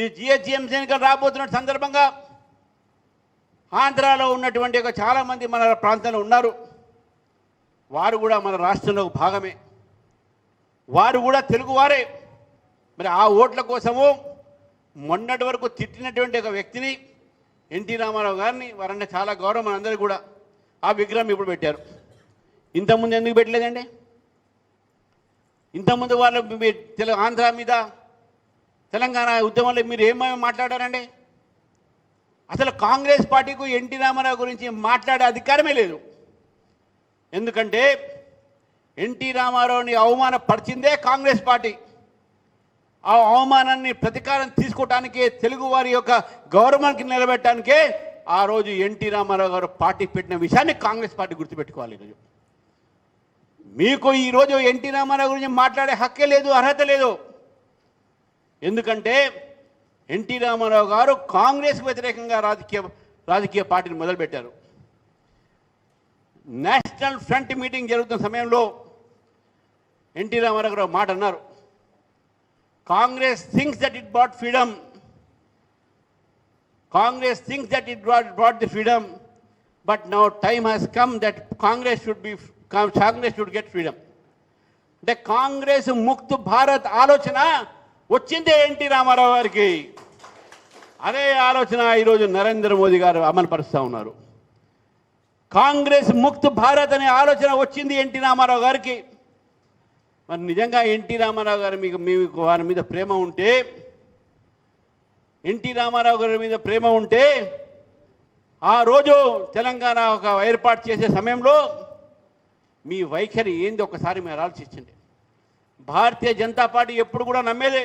ఈ జిహెచ్ఎంసీ ఎన్నికలు రాబోతున్న సందర్భంగా ఆంధ్రాలో ఉన్నటువంటి చాలామంది మన ప్రాంతంలో ఉన్నారు. వారు కూడా మన రాష్ట్రంలో భాగమే, వారు కూడా తెలుగువారే. మరి ఆ ఓట్ల కోసము మొన్నటి వరకు తిట్టినటువంటి ఒక వ్యక్తిని ఎన్టీ రామారావు గారిని వారంటే చాలా గౌరవం మనందరికీ కూడా ఆ విగ్రహం ఇప్పుడు పెట్టారు. ఇంతకుముందు ఎందుకు పెట్టలేదండి? ఇంతకుముందు వాళ్ళు ఆంధ్ర మీద తెలంగాణ ఉద్యమంలో మీరు ఏమేమి మాట్లాడారండి? అసలు కాంగ్రెస్ పార్టీకు ఎన్టీ రామారావు గురించి మాట్లాడే అధికారమే లేదు. ఎందుకంటే ఎన్టీ రామారావుని అవమానపరిచిందే కాంగ్రెస్ పార్టీ. ఆ అవమానాన్ని ప్రతీకారం తీసుకోవటానికే, తెలుగు వారి యొక్క గౌరవానికి నిలబెట్టడానికే ఆ రోజు ఎన్టీ రామారావు గారు పార్టీ పెట్టిన విషయాన్ని కాంగ్రెస్ పార్టీ గుర్తుపెట్టుకోవాలి. ఈరోజు మీకు ఈరోజు ఎన్టీ రామారావు గురించి మాట్లాడే హక్కే లేదు, అర్హత లేదు. ఎందుకంటే ఎన్టీ రామారావు గారు కాంగ్రెస్కు వ్యతిరేకంగా రాజకీయ పార్టీని మొదలుపెట్టారు. నేషనల్ ఫ్రంట్ మీటింగ్ జరుగుతున్న సమయంలో ఎన్టీ రామారావు గారు మాట అన్నారు, Congress thinks that it brought freedom, Congress thinks that it brought the freedom, but now time has come that Congress should get freedom. అంటే కాంగ్రెస్ ముక్త్ భారత్ ఆలోచన వచ్చిందే ఎన్టీ రామారావు గారికి. అదే ఆలోచన ఈరోజు నరేంద్ర మోదీ గారు అమలుపరుస్తూ ఉన్నారు. కాంగ్రెస్ ముక్త్ భారత్ అనే ఆలోచన వచ్చింది ఎన్టీ రామారావు గారికి. మరి నిజంగా ఎన్టీ రామారావు గారు మీకు వారి మీద ప్రేమ ఉంటే, ఎన్టీ రామారావు గారి మీద ప్రేమ ఉంటే ఆ రోజు తెలంగాణ ఒక ఏర్పాటు చేసే సమయంలో మీ వైఖరి ఏంది ఒకసారి మీరు ఆలోచించండి. భారతీయ జనతా పార్టీ ఎప్పుడు కూడా నమ్మేదే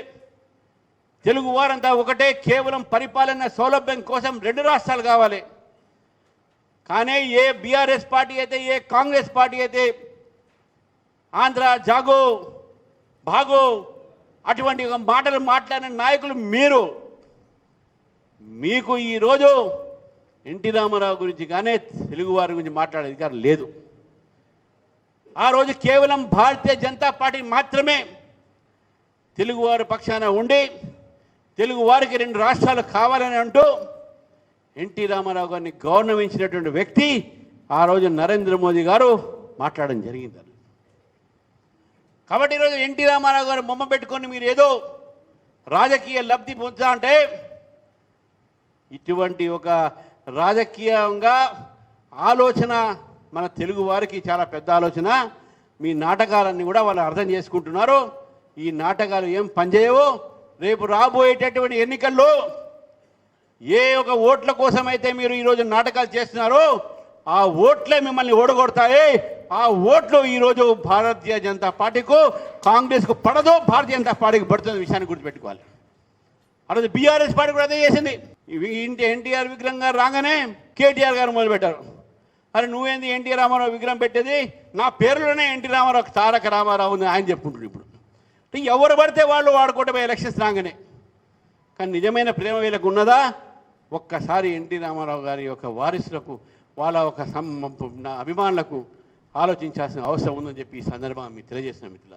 తెలుగు వారంతా ఒకటే, కేవలం పరిపాలన సౌలభ్యం కోసం 2 రాష్ట్రాలు కావాలి. కానీ ఏ బీఆర్ఎస్ పార్టీ అయితే, ఏ కాంగ్రెస్ పార్టీ అయితే ఆంధ్ర జాగో భాగో అటువంటి మాటలు మాట్లాడిన నాయకులు మీకు ఈరోజు ఎన్టీ రామారావు గురించి కానీ తెలుగు వారి గురించి మాట్లాడే అధికారం లేదు. ఆ రోజు కేవలం భారతీయ జనతా పార్టీ మాత్రమే తెలుగువారి పక్షాన ఉండి తెలుగు వారికి 2 రాష్ట్రాలు కావాలని అంటూ ఎన్టీ రామారావు గారిని గౌరవించినటువంటి వ్యక్తి ఆ రోజు నరేంద్ర మోదీ గారు మాట్లాడడం జరిగింది. కాబట్టి ఈరోజు ఎన్టీ రామారావు గారు బొమ్మ పెట్టుకొని మీరు ఏదో రాజకీయ లబ్ధి పొందుతా అంటే, ఇటువంటి ఒక రాజకీయంగా ఆలోచన మన తెలుగు వారికి చాలా పెద్ద ఆలోచన. మీ నాటకాలన్నీ కూడా వాళ్ళు అర్థం చేసుకుంటున్నారు. ఈ నాటకాలు ఏం పనిచేయవు. రేపు రాబోయేటటువంటి ఎన్నికల్లో ఏ ఒక ఓట్ల కోసమైతే మీరు ఈరోజు నాటకాలు చేస్తున్నారో ఆ ఓట్లే మిమ్మల్ని ఓడగొడతాయి. ఆ ఓట్లు ఈరోజు భారతీయ జనతా పార్టీకు, కాంగ్రెస్కు పడదు, భారతీయ జనతా పార్టీకి పడుతున్న విషయాన్ని గుర్తుపెట్టుకోవాలి. ఆ రోజు బీఆర్ఎస్ పార్టీ కూడా అదే చేసింది. ఎన్టీఆర్ విగ్రహం గారు రాగానే కేటీఆర్ గారు మొదలుపెట్టారు. అరే నువ్వేంది ఎన్టీ రామారావు విగ్రహం పెట్టేది, నా పేరులోనే ఎన్టీ రామారావు తారక రామారావు ఉంది ఆయన చెప్పుకుంటున్నారు. ఇప్పుడు ఎవరు పడితే వాళ్ళు వాడుకోవటమే ఎలక్షన్స్ రాగానే. కానీ నిజమైన ప్రేమ వీళ్ళకు ఉన్నదా? ఒక్కసారి ఎన్టీ రామారావు గారి యొక్క వారసులకు, వాళ్ళ ఒక అభిమానులకు ఆలోచించాల్సిన అవసరం ఉందని చెప్పి ఈ సందర్భంగా మీకు తెలియజేసిన మిత్రులారా.